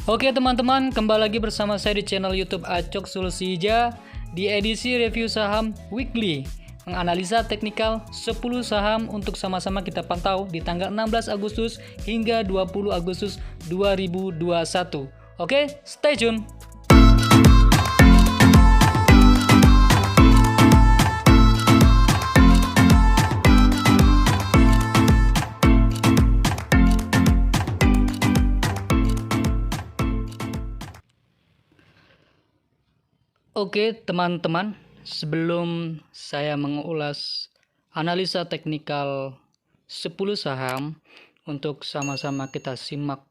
Oke teman-teman, kembali lagi bersama saya di channel YouTube Acok Solusi Hija di edisi review saham weekly, menganalisa teknikal 10 saham untuk sama-sama kita pantau di tanggal 16 Agustus hingga 20 Agustus 2021. Oke, stay tune. Oke teman-teman, sebelum saya mengulas analisa teknikal 10 saham untuk sama-sama kita simak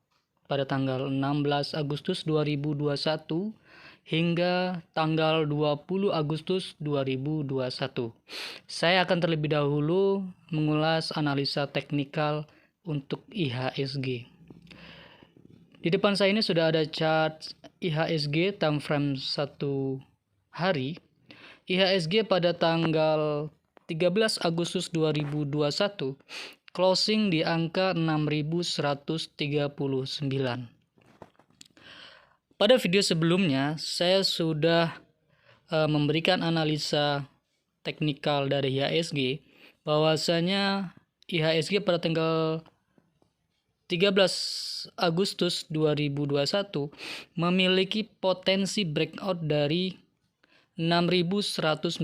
pada tanggal 16 Agustus 2021 hingga tanggal 20 Agustus 2021. Saya akan terlebih dahulu mengulas analisa teknikal untuk IHSG. Di depan saya ini sudah ada chart IHSG time frame 1 hari. IHSG pada tanggal 13 Agustus 2021 closing di angka 6.139. Pada video sebelumnya saya sudah memberikan analisa teknikal dari IHSG bahwasanya IHSG pada tanggal 13 Agustus 2021 memiliki potensi breakout dari 6.147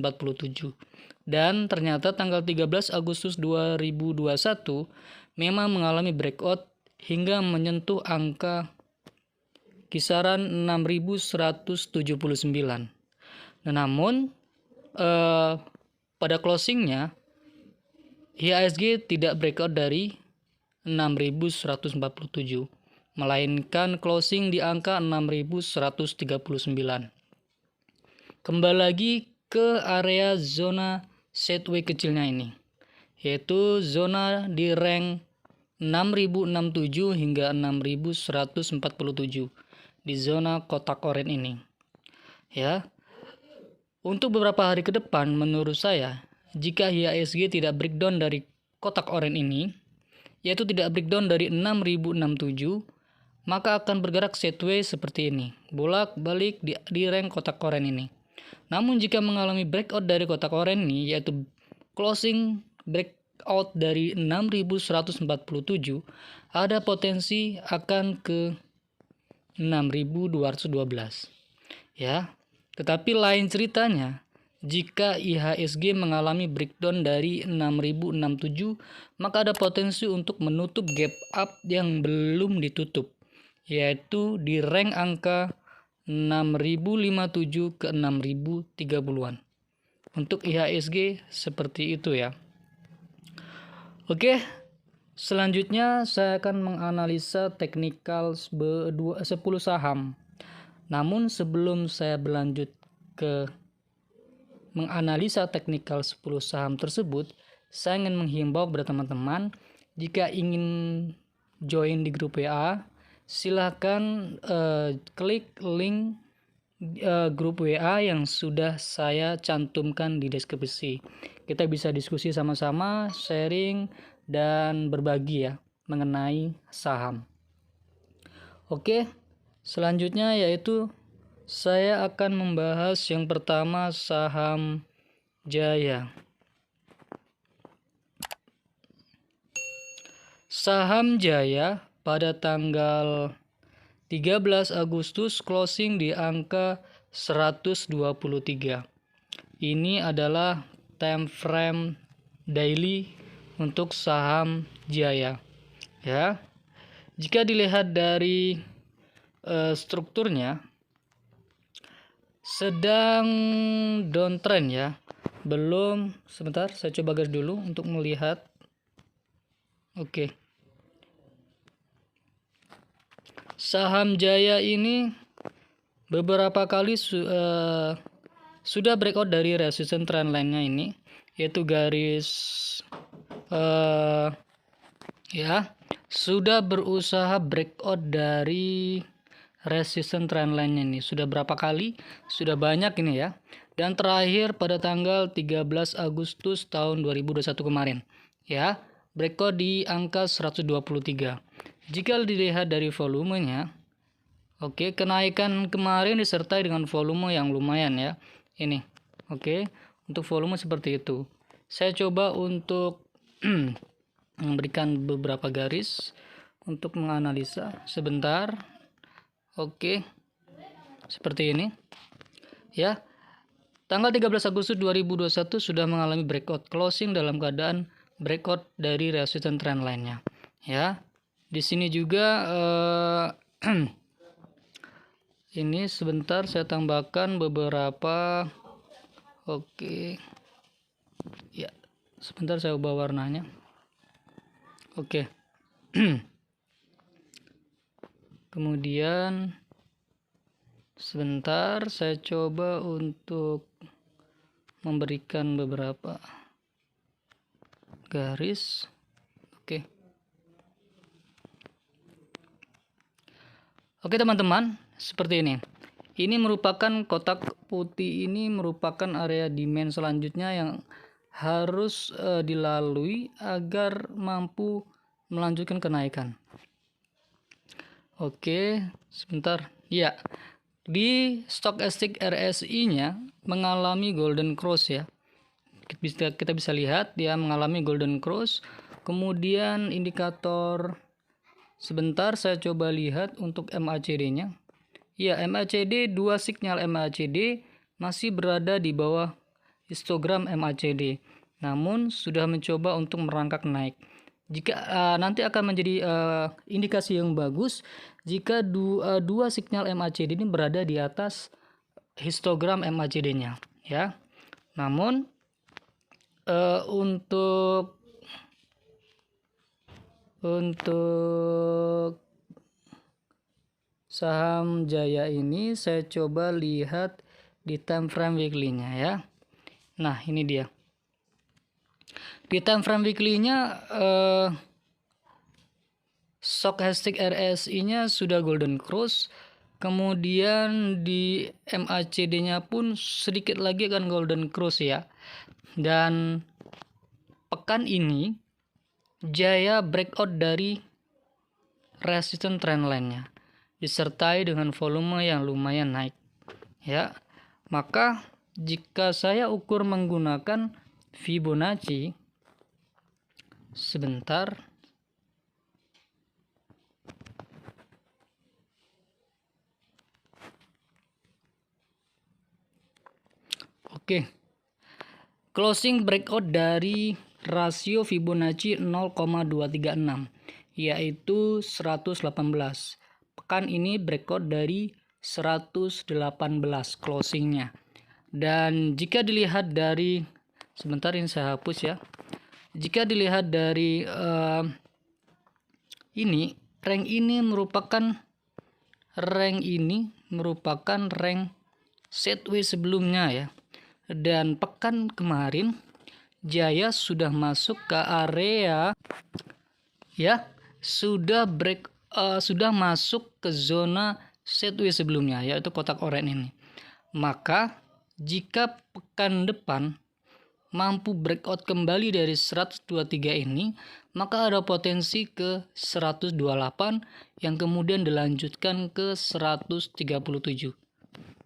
dan ternyata tanggal 13 Agustus 2021 memang mengalami breakout hingga menyentuh angka kisaran 6.179. Namun pada closingnya IHSG tidak breakout dari 6.147 melainkan closing di angka 6.139. Kembali lagi ke area zona sideways kecilnya ini, yaitu zona di rank 6.067 hingga 6.147 di zona kotak oranye ini. Ya. Untuk beberapa hari ke depan menurut saya, jika IHSG tidak breakdown dari kotak oranye ini, yaitu tidak breakdown dari 6.067, maka akan bergerak sideways seperti ini, bolak-balik di rank kotak oranye ini. Namun jika mengalami breakout dari kotak oranye ini, yaitu closing breakout dari 6.147, ada potensi akan ke 6.212. Ya. Tetapi lain ceritanya, jika IHSG mengalami breakdown dari 6.067, maka ada potensi untuk menutup gap up yang belum ditutup, yaitu di rank angka 6.057 ke 6.030-an. Untuk IHSG seperti itu ya. Oke, selanjutnya saya akan menganalisa teknikal 10 saham. Namun sebelum saya berlanjut ke menganalisa teknikal 10 saham tersebut, saya ingin menghimbau kepada teman-teman, jika ingin join di grup WA, silakan klik link grup WA yang sudah saya cantumkan di deskripsi. Kita bisa diskusi sama-sama, sharing, dan berbagi ya mengenai saham. Oke, selanjutnya yaitu saya akan membahas yang pertama saham Jaya. Saham Jaya pada tanggal 13 Agustus closing di angka 123. Ini adalah time frame daily untuk saham Jaya. Ya. Jika dilihat dari strukturnya sedang downtrend ya. Belum, sebentar saya coba garis dulu untuk melihat. Oke. Saham Jaya ini beberapa kali sudah breakout dari resistance trendline-nya ini, yaitu garis ya, sudah berusaha breakout dari resistance trendline-nya ini. Sudah berapa kali? Sudah banyak ini ya. Dan terakhir pada tanggal 13 Agustus tahun 2021 kemarin. Ya, breakout di angka 123. Jika dilihat dari volumenya, Oke, kenaikan kemarin disertai dengan volume yang lumayan ya. Ini. Oke, untuk volume seperti itu. Saya coba untuk memberikan beberapa garis untuk menganalisa sebentar. Oke, seperti ini. Ya. Tanggal 13 Agustus 2021 sudah mengalami breakout closing dalam keadaan breakout dari resistance trendline-nya. Ya. Di sini juga ini sebentar saya tambahkan beberapa. Oke. Ya, sebentar saya ubah warnanya. Oke. Kemudian sebentar saya coba untuk memberikan beberapa garis. Oke. Oke teman-teman, seperti ini. Ini merupakan kotak putih, ini merupakan area demand selanjutnya yang harus dilalui agar mampu melanjutkan kenaikan. Oke, sebentar. Ya, di Stochastic RSI-nya mengalami golden cross ya. Kita bisa lihat dia mengalami golden cross. Kemudian indikator, sebentar saya coba lihat untuk MACD-nya. Ya, MACD, dua sinyal MACD masih berada di bawah histogram MACD. Namun sudah mencoba untuk merangkak naik. Jika nanti akan menjadi indikasi yang bagus jika dua sinyal MACD ini berada di atas histogram MACD-nya ya. Namun untuk saham Jaya ini saya coba lihat di time frame weekly-nya ya. Nah, ini dia. Di time frame weekly-nya Stochastic RSI-nya sudah golden cross. Kemudian di MACD-nya pun sedikit lagi akan golden cross ya. Dan pekan ini Jaya breakout dari resistance trendline-nya disertai dengan volume yang lumayan naik ya. Maka jika saya ukur menggunakan Fibonacci, sebentar. Oke. Closing breakout dari rasio Fibonacci 0,236 yaitu 118. Pekan ini breakout dari 118 closingnya. Dan jika dilihat dari, sebentar ini saya hapus ya. Jika dilihat dari ini, rank ini merupakan rank sideways sebelumnya ya. Dan pekan kemarin Jaya sudah masuk ke area ya, sudah masuk ke zona sideways sebelumnya yaitu kotak oranye ini. Maka jika pekan depan mampu breakout kembali dari 123 ini, maka ada potensi ke 128 yang kemudian dilanjutkan ke 137.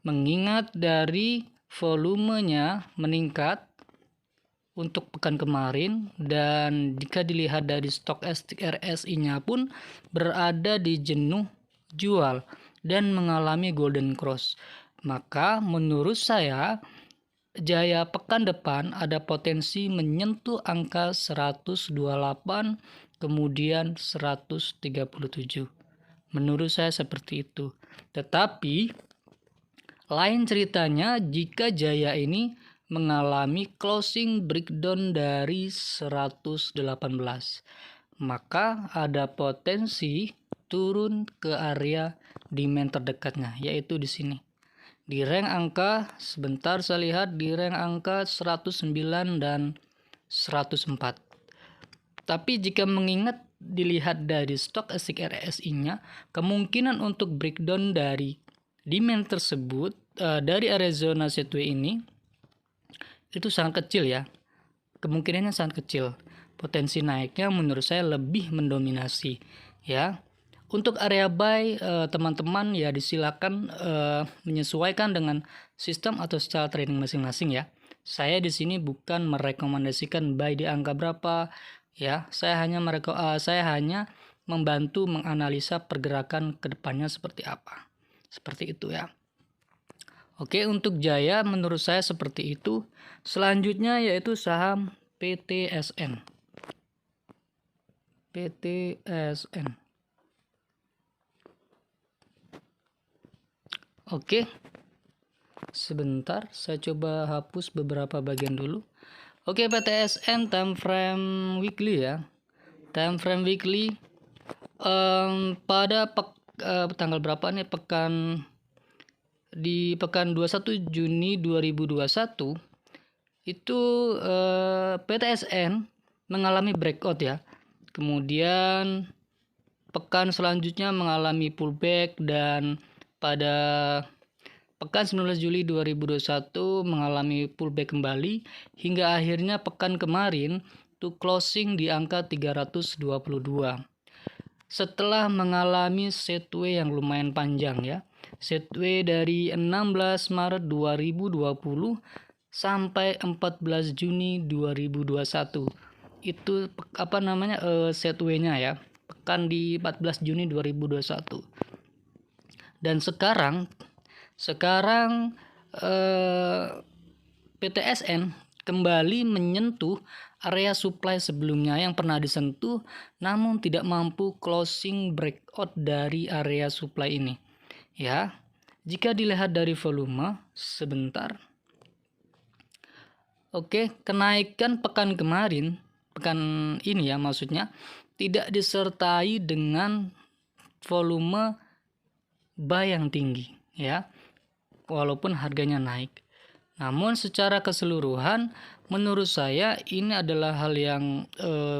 Mengingat dari volumenya meningkat untuk pekan kemarin, dan jika dilihat dari Stochastic RSI-nya pun berada di jenuh jual dan mengalami golden cross, maka menurut saya Jaya pekan depan ada potensi menyentuh angka 128 kemudian 137. Menurut saya seperti itu. Tetapi lain ceritanya jika Jaya ini mengalami closing breakdown dari 118, maka ada potensi turun ke area demand terdekatnya, yaitu di sini. Di rank angka, sebentar saya lihat di rank angka 109 dan 104. Tapi jika mengingat dilihat dari Stochastic RSI-nya, kemungkinan untuk breakdown dari demand tersebut dari area zona sideways ini itu sangat kecil ya. Kemungkinannya sangat kecil. Potensi naiknya menurut saya lebih mendominasi ya. Untuk area buy, teman-teman ya disilakan menyesuaikan dengan sistem atau style trading masing-masing ya. Saya di sini bukan merekomendasikan buy di angka berapa ya. Saya hanya membantu menganalisa pergerakan kedepannya seperti apa. Seperti itu ya. Oke, untuk Jaya menurut saya seperti itu. Selanjutnya yaitu saham PTSN. PTSN. Oke. Sebentar, saya coba hapus beberapa bagian dulu. Oke, PTSN time frame weekly ya. Time frame weekly pada tanggal berapa nih, di pekan 21 Juni 2021 itu PTSN mengalami breakout ya. Kemudian pekan selanjutnya mengalami pullback, dan pada pekan 19 Juli 2021 mengalami pullback kembali hingga akhirnya pekan kemarin to closing di angka 322. Setelah mengalami sideway yang lumayan panjang ya. Sideway dari 16 Maret 2020 sampai 14 Juni 2021. Itu sideway-nya ya. Pekan di 14 Juni 2021. Dan sekarang PTSN kembali menyentuh area supply sebelumnya yang pernah disentuh, namun tidak mampu closing breakout dari area supply ini. Ya, jika dilihat dari volume sebentar. Oke, kenaikan pekan ini ya maksudnya tidak disertai dengan volume buy yang tinggi ya. Walaupun harganya naik. Namun secara keseluruhan menurut saya ini adalah hal yang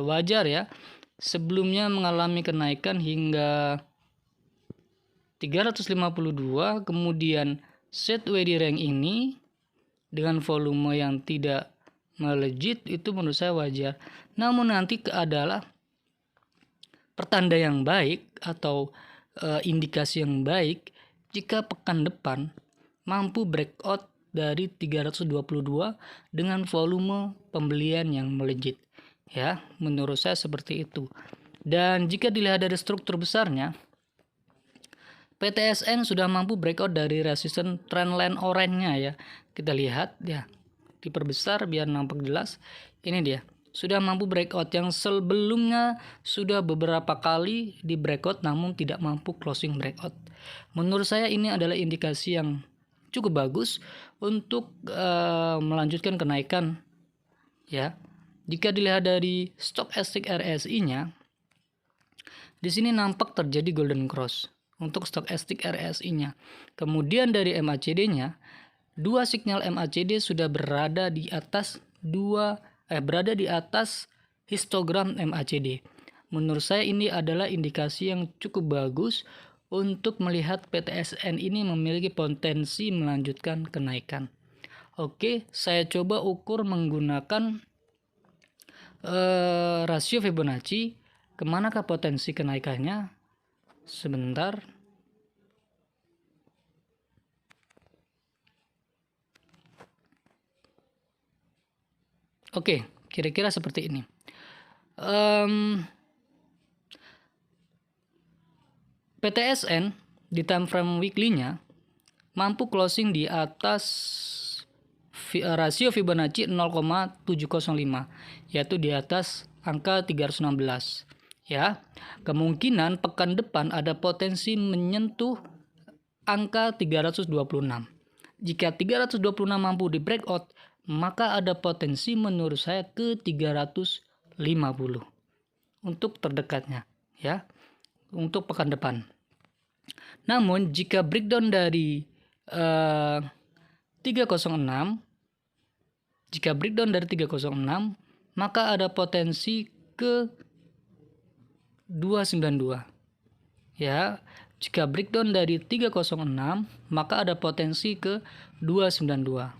wajar ya. Sebelumnya mengalami kenaikan hingga 352, kemudian sideway di rank ini dengan volume yang tidak melejit, itu menurut saya wajar. Namun nanti adalah pertanda yang baik atau indikasi yang baik jika pekan depan mampu breakout dari 322 dengan volume pembelian yang melejit. Ya, menurut saya seperti itu. Dan jika dilihat dari struktur besarnya, PTSN sudah mampu breakout dari resisten trendline orange-nya ya. Kita lihat ya, diperbesar biar nampak jelas. Ini dia, sudah mampu breakout yang sebelumnya sudah beberapa kali di breakout namun tidak mampu closing breakout. Menurut saya ini adalah indikasi yang cukup bagus untuk melanjutkan kenaikan ya. Jika dilihat dari stochastic RSI-nya, di sini nampak terjadi golden cross untuk stochastic RSI-nya. Kemudian dari MACD-nya, dua sinyal MACD sudah berada di atas histogram MACD. Menurut saya ini adalah indikasi yang cukup bagus untuk melihat PTSN ini memiliki potensi melanjutkan kenaikan. Oke, saya coba ukur menggunakan rasio Fibonacci. Kemanakah potensi kenaikannya? Sebentar. Oke, kira-kira seperti ini. PTSN di time frame weekly-nya mampu closing di atas rasio Fibonacci 0,705, yaitu di atas angka 316 ya. Kemungkinan pekan depan ada potensi menyentuh angka 326. Jika 326 mampu di breakout, maka ada potensi menurut saya ke 350 untuk terdekatnya ya, untuk pekan depan. Namun jika breakdown dari 306, maka ada potensi ke 292 ya. Jika breakdown dari 306, maka ada potensi ke 292.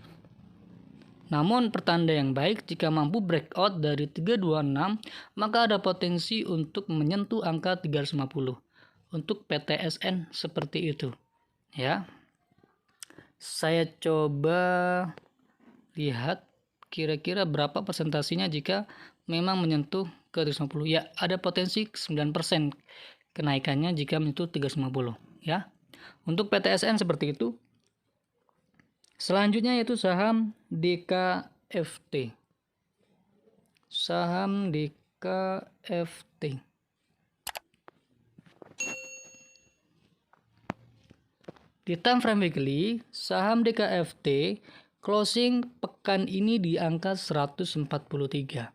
Namun pertanda yang baik jika mampu breakout dari 326, maka ada potensi untuk menyentuh angka 350 untuk PTSN seperti itu ya. Saya coba lihat kira-kira berapa persentasinya jika memang menyentuh ke 350. Ya, ada potensi 9% kenaikannya jika menyentuh 350 ya. Untuk PTSN seperti itu. Selanjutnya yaitu saham DKFT. Saham DKFT. Di time frame weekly, saham DKFT closing pekan ini di angka 143.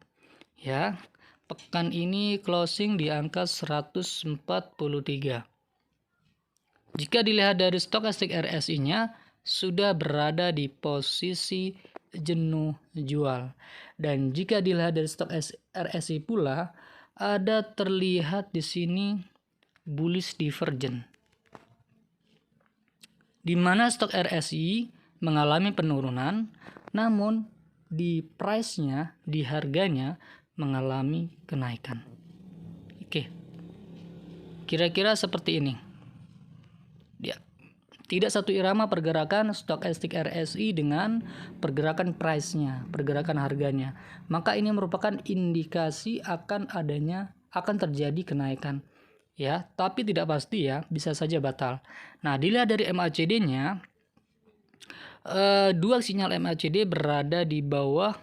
Ya, pekan ini closing di angka 143. Jika dilihat dari stokastik RSI-nya sudah berada di posisi jenuh jual. Dan jika dilihat dari stok RSI pula ada terlihat di sini bullish divergence, di mana stok RSI mengalami penurunan, namun di price-nya, di harganya mengalami kenaikan. Oke, kira-kira seperti ini. Ya, tidak satu irama pergerakan stokastik RSI dengan pergerakan price-nya, pergerakan harganya. Maka ini merupakan indikasi akan terjadi kenaikan. Ya, tapi tidak pasti ya, bisa saja batal. Nah, dilihat dari MACD-nya, dua sinyal MACD berada di bawah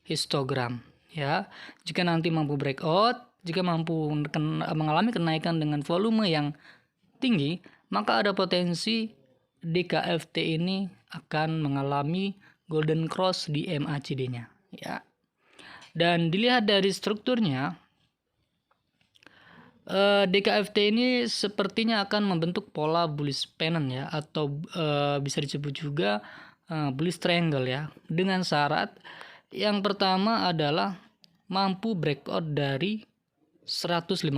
histogram. Ya, jika nanti mampu breakout, jika mampu mengalami kenaikan dengan volume yang tinggi, maka ada potensi DKFT ini akan mengalami golden cross di MACD-nya. Ya, dan dilihat dari strukturnya. DKFT ini sepertinya akan membentuk pola bullish pennant ya, atau bisa disebut juga bullish triangle ya, dengan syarat yang pertama adalah mampu breakout dari 156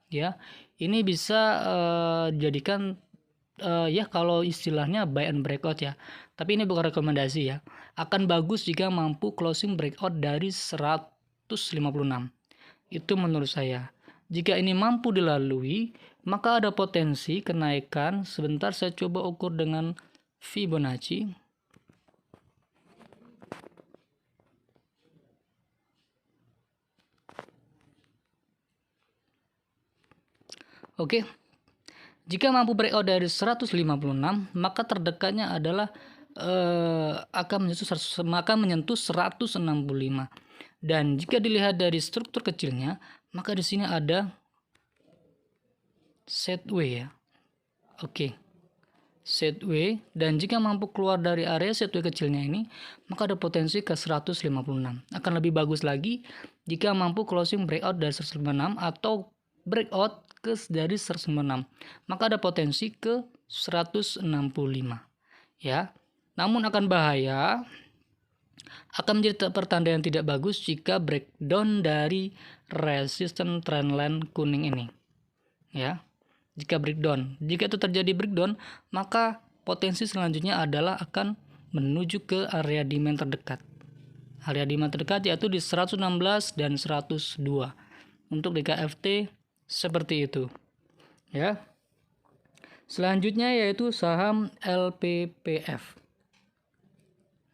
ya. Ini bisa jadikan ya kalau istilahnya buy and breakout ya, tapi ini bukan rekomendasi ya. Akan bagus jika mampu closing breakout dari 156. Itu menurut saya. Jika ini mampu dilalui, maka ada potensi kenaikan. Sebentar saya coba ukur dengan Fibonacci. Oke. Jika mampu breakout dari 156, maka terdekatnya adalah akan menyentuh 165. Dan jika dilihat dari struktur kecilnya, maka di sini ada setway ya. Oke. Setway, dan jika mampu keluar dari area setway kecilnya ini, maka ada potensi ke 156. Akan lebih bagus lagi jika mampu closing breakout dari 156 atau breakout dari 196. Maka ada potensi ke 165. Ya. Namun akan bahaya, akan menjadi pertanda yang tidak bagus jika breakdown dari resistance trendline kuning ini. Ya. Jika itu terjadi breakdown, maka potensi selanjutnya adalah akan menuju ke area demand terdekat. Area demand terdekat yaitu di 116 dan 102. Untuk DKFT seperti itu. Ya. Selanjutnya yaitu saham LPPF.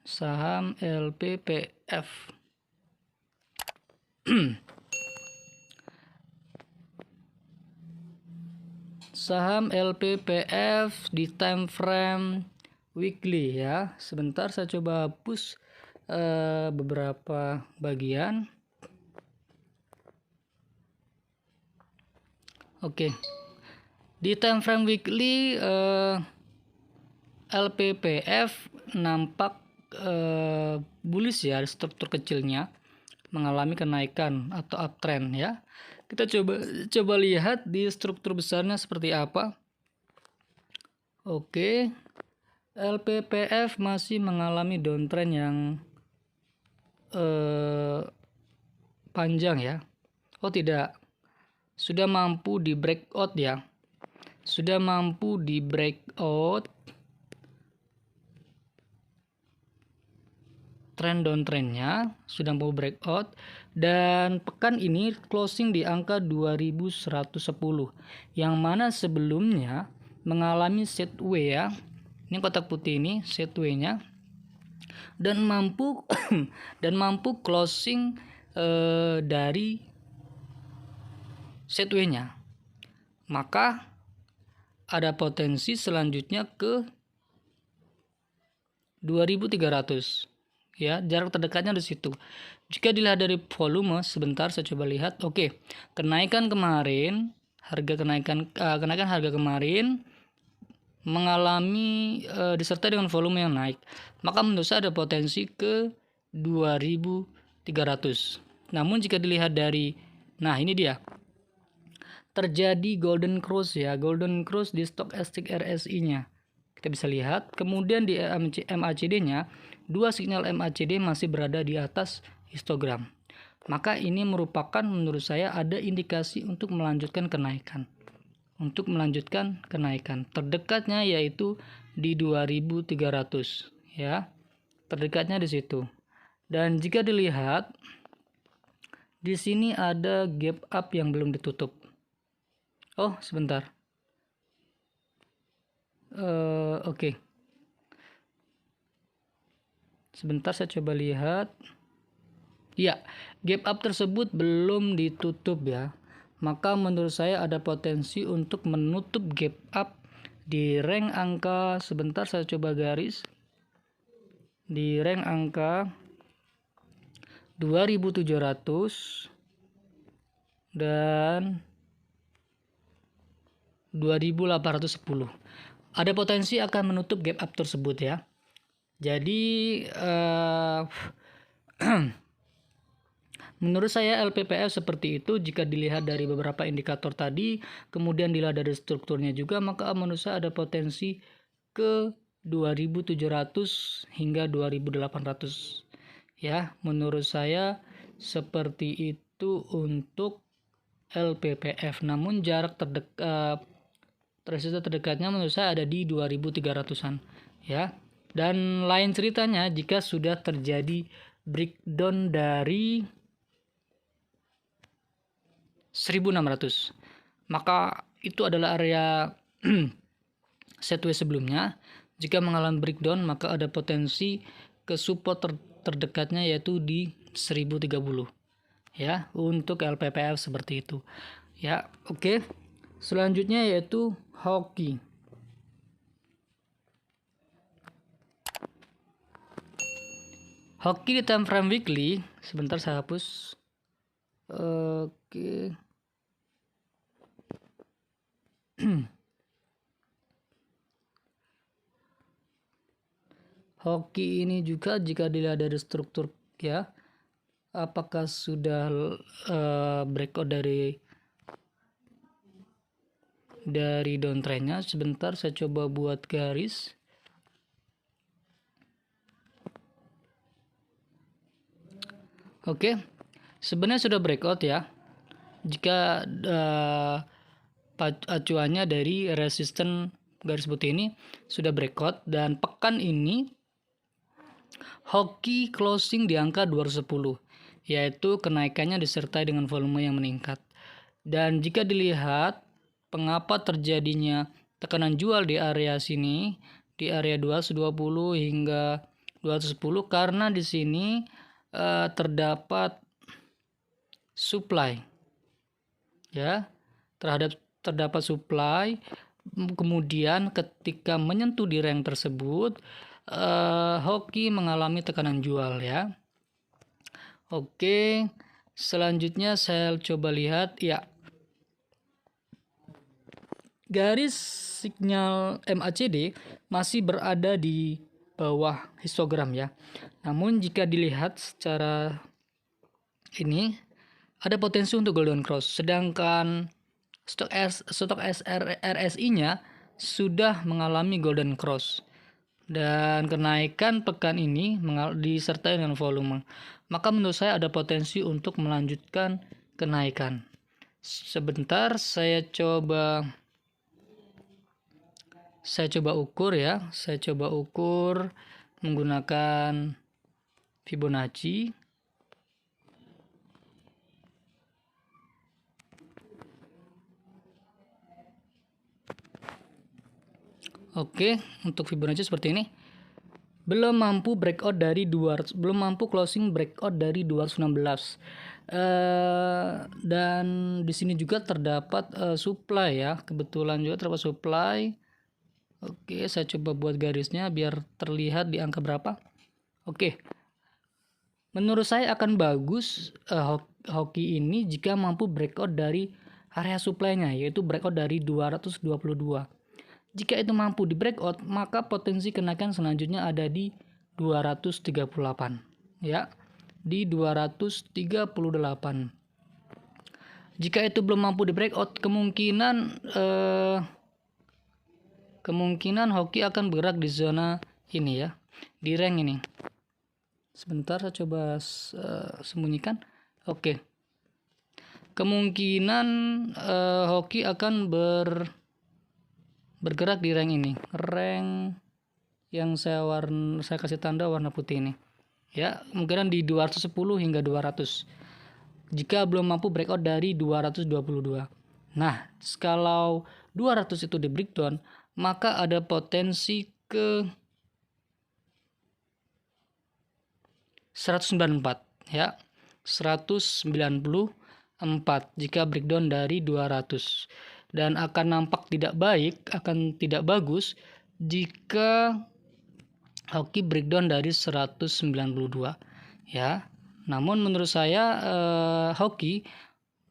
Saham LPPF. Saham LPPF di time frame weekly ya. Sebentar saya coba hapus beberapa bagian. Oke. Di time frame weekly LPPF nampak bullish ya, struktur kecilnya mengalami kenaikan atau uptrend ya. Kita coba lihat di struktur besarnya seperti apa. Oke. LPPF masih mengalami downtrend yang panjang ya. Oh tidak. Sudah mampu di breakout ya. Sudah mampu di breakout. trend downtrendnya sudah mau breakout, dan pekan ini closing di angka 2110 yang mana sebelumnya mengalami sideway ya. Ini kotak putih ini sideway-nya, dan mampu dan mampu closing dari sideway-nya. Maka ada potensi selanjutnya ke 2300 ya, jarak terdekatnya di situ. Jika dilihat dari volume, sebentar saya coba lihat. Oke, kenaikan kemarin, kenaikan harga kemarin mengalami disertai dengan volume yang naik, maka menurut saya ada potensi ke 2300. Namun jika dilihat dari, nah ini dia, terjadi golden cross ya, golden cross di Stochastic RSI-nya. Kita bisa lihat, kemudian di MACD-nya, dua sinyal MACD masih berada di atas histogram. Maka ini merupakan menurut saya ada indikasi untuk melanjutkan kenaikan. Terdekatnya yaitu di 2300 ya. Terdekatnya di situ. Dan jika dilihat di sini ada gap up yang belum ditutup. Oh, sebentar. Oke. Sebentar saya coba lihat. Ya, gap up tersebut belum ditutup ya. Maka menurut saya ada potensi untuk menutup gap up di rank angka, sebentar saya coba garis, di rank angka 2700 dan 2810. Ada potensi akan menutup gap up tersebut ya. Jadi menurut saya LPPF seperti itu. Jika dilihat dari beberapa indikator tadi, kemudian dilihat dari strukturnya juga, maka menurut saya ada potensi ke 2700 hingga 2800 ya. Menurut saya seperti itu untuk LPPF. Namun jarak resisten terdekatnya menurut saya ada di 2300-an ya. Dan lain ceritanya jika sudah terjadi breakdown dari 1600, maka itu adalah area sideway sebelumnya. Jika mengalami breakdown, maka ada potensi ke support terdekatnya yaitu di 1030 ya, untuk LPPF seperti itu ya. Oke, selanjutnya yaitu hoki. Hoki di time frame weekly, sebentar saya hapus. Oke. Hoki ini juga jika dilihat dari struktur ya, apakah sudah breakout dari downtrendnya. Sebentar saya coba buat garis. Oke, sebenarnya sudah breakout ya. Jika acuannya dari resisten garis putih ini sudah breakout, dan pekan ini hoki closing di angka 210, yaitu kenaikannya disertai dengan volume yang meningkat. Dan jika dilihat pengapa terjadinya tekanan jual di area sini, di area 220 hingga 210, karena di sini terdapat supply ya, terdapat supply. Kemudian ketika menyentuh di rank tersebut, hoki mengalami tekanan jual ya. Oke, selanjutnya saya coba lihat ya, garis sinyal MACD masih berada di bawah histogram ya. Namun jika dilihat secara ini, ada potensi untuk golden cross, sedangkan stok RSI-nya sudah mengalami golden cross, dan kenaikan pekan ini disertai dengan volume. Maka menurut saya ada potensi untuk melanjutkan kenaikan. Sebentar saya coba ukur ya. Saya coba ukur menggunakan Fibonacci. Oke, untuk Fibonacci seperti ini. Belum mampu breakout dari 200, belum mampu closing breakout dari 216. Dan di sini juga terdapat supply ya. Kebetulan juga terdapat supply. Oke, saya coba buat garisnya biar terlihat di angka berapa. Oke. Menurut saya akan bagus hoki ini jika mampu breakout dari area supply-nya, yaitu breakout dari 222. Jika itu mampu di breakout, maka potensi kenaikan selanjutnya ada di 238. Ya, di 238. Jika itu belum mampu di breakout, kemungkinan hoki akan bergerak di zona ini ya, di rank ini. Sebentar, saya coba sembunyikan. Oke. Kemungkinan hoki akan bergerak di rank ini, rank yang saya kasih tanda warna putih ini ya, kemungkinan di 210 hingga 200 jika belum mampu breakout dari 222. Nah, kalau 200 itu di breakdown, maka ada potensi ke 194 ya, 194 jika breakdown dari 200. Dan akan nampak tidak bagus jika hoki breakdown dari 192 ya. Namun menurut saya hoki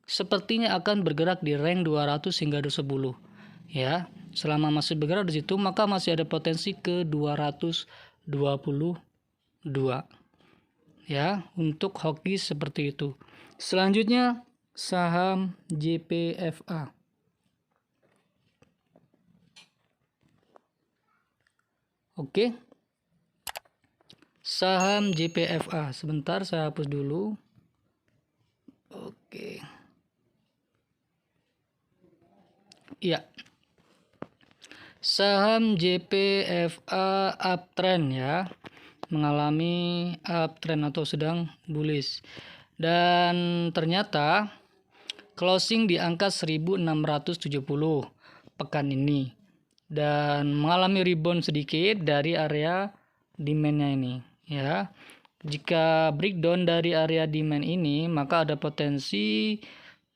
sepertinya akan bergerak di rank 200 hingga 210 ya. Selama masih bergerak di situ, maka masih ada potensi ke 222 ya untuk hoki seperti itu. Selanjutnya saham JPFA. Oke. Saham JPFA. Sebentar, saya hapus dulu. Oke. Iya. Saham JPFA uptrend ya. Mengalami uptrend atau sedang bullish. Dan ternyata closing di angka 1670 pekan ini. Dan mengalami rebound sedikit dari area demand-nya ini ya. Jika breakdown dari area demand ini, maka ada potensi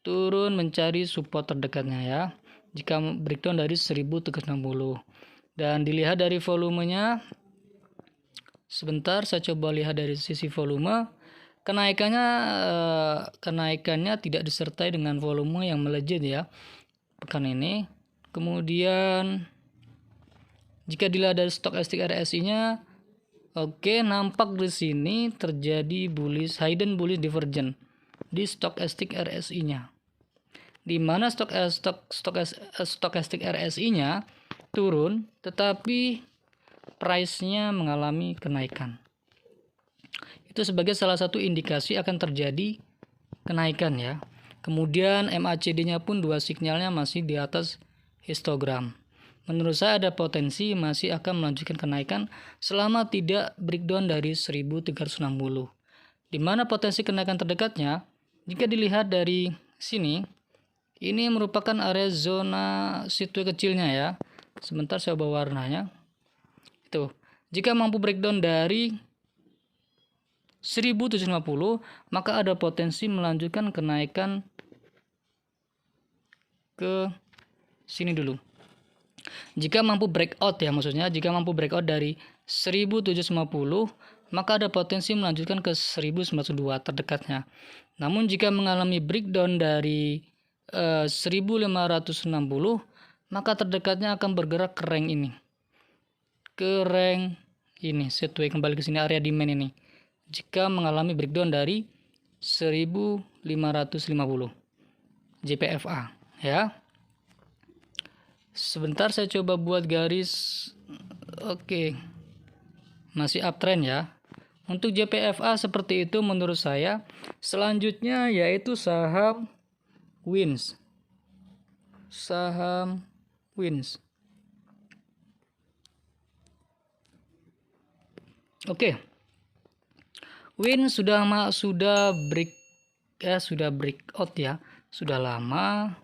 turun mencari support terdekatnya ya. Jika breakdown dari 1360. Dan dilihat dari volumenya, sebentar saya coba lihat dari sisi volume. Kenaikannya tidak disertai dengan volume yang melejit ya pekan ini. Kemudian jika dilihat dari stokastik RSI-nya, oke, nampak di sini terjadi hidden bullish divergence di stokastik RSI-nya. Di mana stokastik RSI-nya turun, tetapi price-nya mengalami kenaikan. Itu sebagai salah satu indikasi akan terjadi kenaikan ya. Kemudian MACD-nya pun dua sinyalnya masih di atas histogram. Menurut saya ada potensi masih akan melanjutkan kenaikan selama tidak breakdown dari 1360. Di mana potensi kenaikan terdekatnya, jika dilihat dari sini, ini merupakan area zona sideways kecilnya ya. Sebentar saya ubah warnanya. Itu. Jika mampu breakdown dari 1750, maka ada potensi melanjutkan kenaikan ke sini dulu. Jika mampu breakout ya, maksudnya jika mampu breakout dari 1750, maka ada potensi melanjutkan ke 1902 terdekatnya. Namun jika mengalami breakdown dari 1560, maka terdekatnya akan bergerak ke rank ini. Ke rank ini, sideways kembali ke sini area demand ini. Jika mengalami breakdown dari 1550 JPFA ya. Sebentar saya coba buat garis. Oke. Masih uptrend ya. Untuk JPFA seperti itu menurut saya. Selanjutnya yaitu saham Wins. Saham Wins. Oke. Win sudah breakout ya. Sudah lama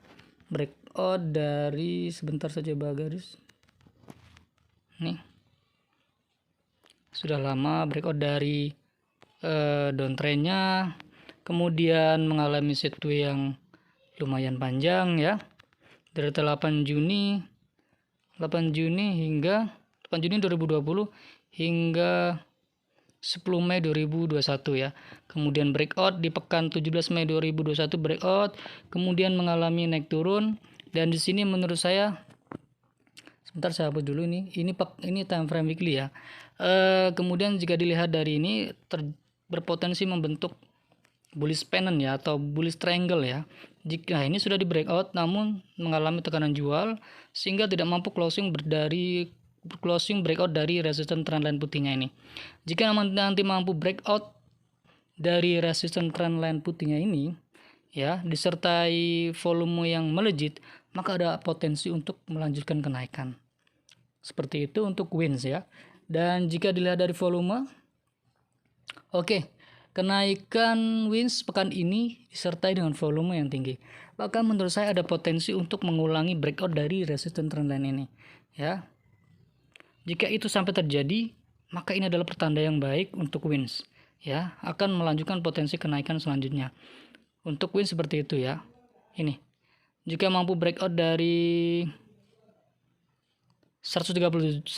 breakout dari, sebentar saja garis. Nih. Sudah lama breakout dari downtrendnya, kemudian mengalami sideways yang lumayan panjang ya. Dari 8 Juni hingga 8 Juni 2020 hingga 10 Mei 2021 ya. Kemudian breakout di pekan 17 Mei 2021 breakout, kemudian mengalami naik turun, dan di sini menurut saya, sebentar saya hapus dulu ini time frame weekly ya. Kemudian jika dilihat dari ini berpotensi membentuk bullish pennant ya, atau bullish triangle ya. Jika ini sudah di breakout namun mengalami tekanan jual sehingga tidak mampu closing breakout dari resistance trendline putihnya ini. Jika nanti mampu breakout dari resistance trendline putihnya ini ya, disertai volume yang melejit, maka ada potensi untuk melanjutkan kenaikan. Seperti itu untuk wins ya. Dan jika dilihat dari volume, oke, kenaikan wins pekan ini disertai dengan volume yang tinggi. Bahkan menurut saya ada potensi untuk mengulangi breakout dari resistance trendline ini ya. Jika itu sampai terjadi, maka ini adalah pertanda yang baik untuk wins ya, akan melanjutkan potensi kenaikan selanjutnya. Untuk wins seperti itu ya. Ini. Jika mampu breakout dari 137.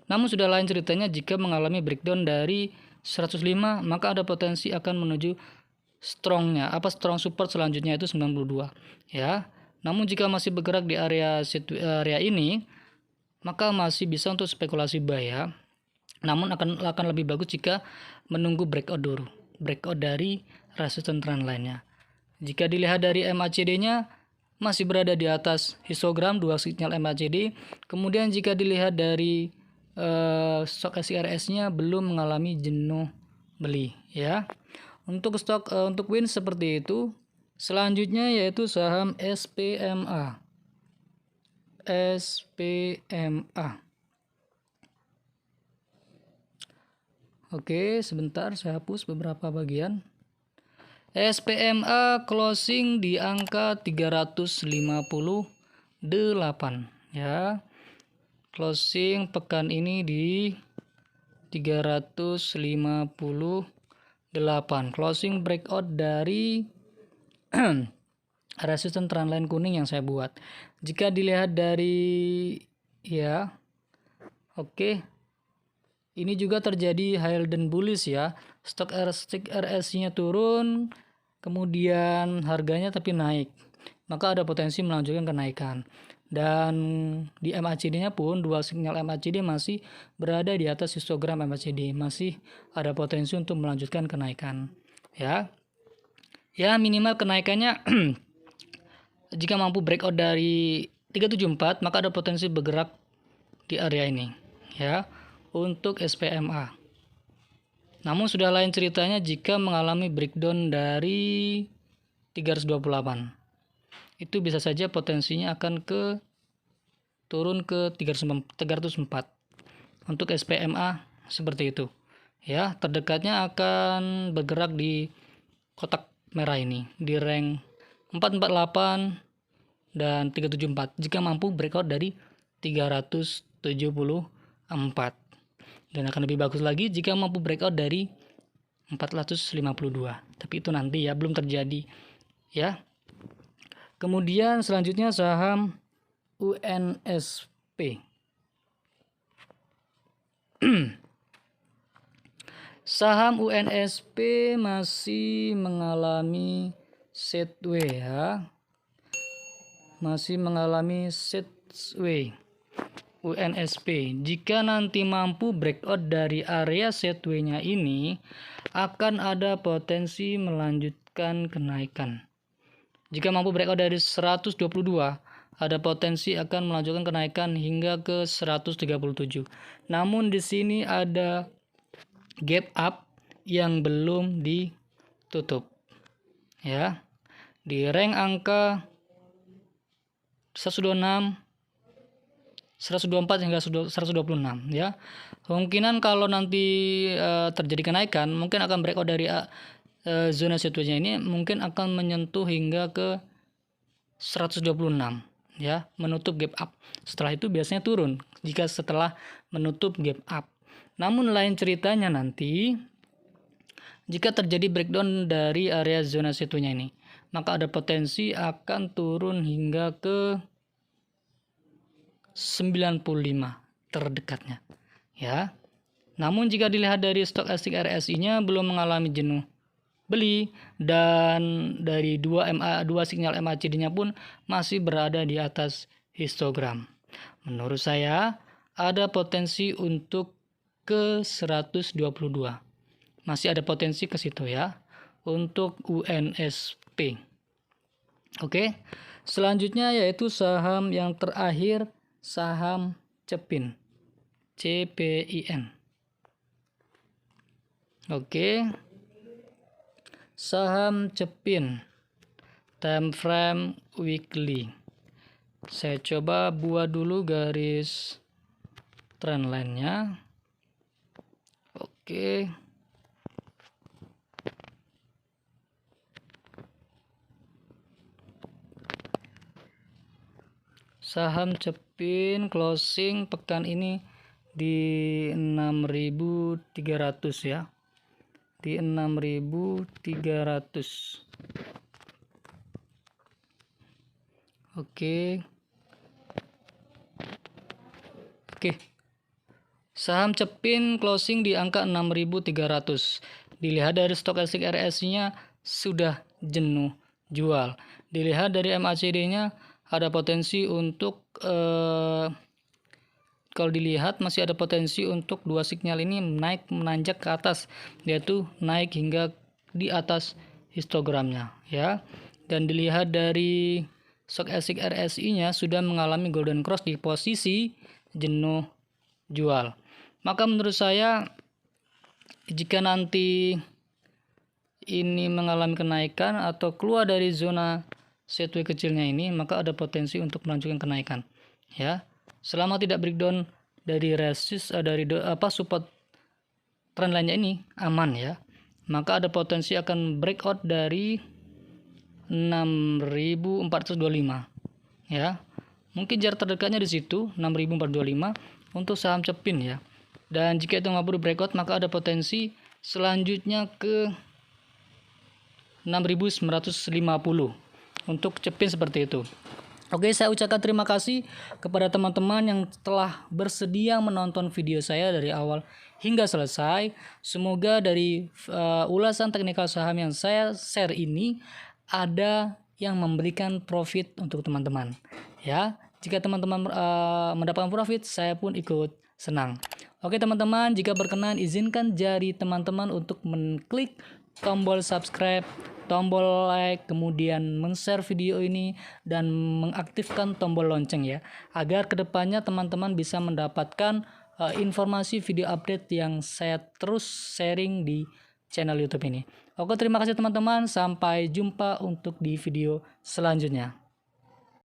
Namun sudah lain ceritanya jika mengalami breakdown dari 105, maka ada potensi akan menuju strong support selanjutnya itu 92 ya. Namun jika masih bergerak di area ini, maka masih bisa untuk spekulasi buy ya. Namun akan lebih bagus jika menunggu breakout dulu, breakout dari resistance trend lainnya. Jika dilihat dari MACD-nya masih berada di atas histogram 2 sinyal MACD. Kemudian jika dilihat dari stok SIRS-nya belum mengalami jenuh beli ya. Untuk stok untuk win seperti itu. Selanjutnya yaitu saham SPMA. Oke, sebentar saya hapus beberapa bagian. SPMA closing di angka 358 ya. Closing pekan ini di 358. Closing breakout dari resistance trendline kuning yang saya buat. Jika dilihat dari ya, oke. Ini juga terjadi high and bullish ya. Stok RSI-nya turun, kemudian harganya tapi naik. Maka ada potensi melanjutkan kenaikan. Dan di MACD-nya pun dua sinyal MACD masih berada di atas histogram MACD, masih ada potensi untuk melanjutkan kenaikan ya. Ya, minimal kenaikannya jika mampu breakout dari 374, maka ada potensi bergerak di area ini ya untuk SPMA. Namun sudah lain ceritanya jika mengalami breakdown dari 328. Itu bisa saja potensinya akan turun ke 304. Untuk SPMA seperti itu. Ya, terdekatnya akan bergerak di kotak merah ini, di rank 448 dan 374 jika mampu breakout dari 374. Dan akan lebih bagus lagi jika mampu breakout dari 452. Tapi itu nanti ya, belum terjadi ya. Kemudian selanjutnya saham UNSP. Saham UNSP masih mengalami sideways ya. Masih mengalami sideways. UNSP jika nanti mampu breakout dari area sideways-nya ini akan ada potensi melanjutkan kenaikan. Jika mampu breakout dari 122 ada potensi akan melanjutkan kenaikan hingga ke 137. Namun di sini ada gap up yang belum ditutup ya. Di rank angka 126 124 hingga 126 ya. Kemungkinan kalau nanti terjadi kenaikan mungkin akan breakout dari zona sideways-nya ini, mungkin akan menyentuh hingga ke 126 ya, menutup gap up. Setelah itu biasanya turun jika setelah menutup gap up. Namun lain ceritanya nanti jika terjadi breakdown dari area zona sideways-nya ini, maka ada potensi akan turun hingga ke 95 terdekatnya ya. Namun jika dilihat dari stokastik RSI-nya belum mengalami jenuh beli, dan dari dua sinyal MACD-nya pun masih berada di atas histogram. Menurut saya ada potensi untuk ke 122. Masih ada potensi ke situ ya untuk UNSP. Oke. Selanjutnya yaitu saham yang terakhir, saham CPIN. CPIN. Oke. Saham CPIN. Time frame weekly. Saya coba buat dulu garis trendline-nya. Oke. Saham CPIN closing pekan ini di 6.300 ya. Di 6.300. Oke. Saham CPIN closing di angka 6.300. Dilihat dari stokastik RSI-nya sudah jenuh jual. Dilihat dari MACD-nya ada potensi untuk kalau dilihat masih ada potensi untuk dua sinyal ini naik menanjak ke atas, yaitu naik hingga di atas histogramnya ya. Dan dilihat dari stokastik RSI-nya sudah mengalami golden cross di posisi jenuh jual. Maka menurut saya jika nanti ini mengalami kenaikan atau keluar dari zona sideways kecilnya ini, maka ada potensi untuk melanjutkan kenaikan ya. Selama tidak breakdown dari resist dari support trendline-nya ini aman ya, maka ada potensi akan breakout dari 6.425 ya. Mungkin jarak terdekatnya di situ 6.425 untuk saham CPIN ya. Dan jika itu nggak perlu breakout, maka ada potensi selanjutnya ke 6.950 untuk CPIN seperti itu. Oke, saya ucapkan terima kasih kepada teman-teman yang telah bersedia menonton video saya dari awal hingga selesai. Semoga dari ulasan teknikal saham yang saya share ini ada yang memberikan profit untuk teman-teman ya. Jika teman-teman mendapatkan profit, saya pun ikut senang. Oke teman-teman, jika berkenan izinkan jari teman-teman untuk mengklik tombol subscribe, tombol like, kemudian men-share video ini dan mengaktifkan tombol lonceng ya, agar kedepannya teman-teman bisa mendapatkan informasi video update yang saya terus sharing di channel YouTube ini. Oke, terima kasih teman-teman, sampai jumpa untuk di video selanjutnya.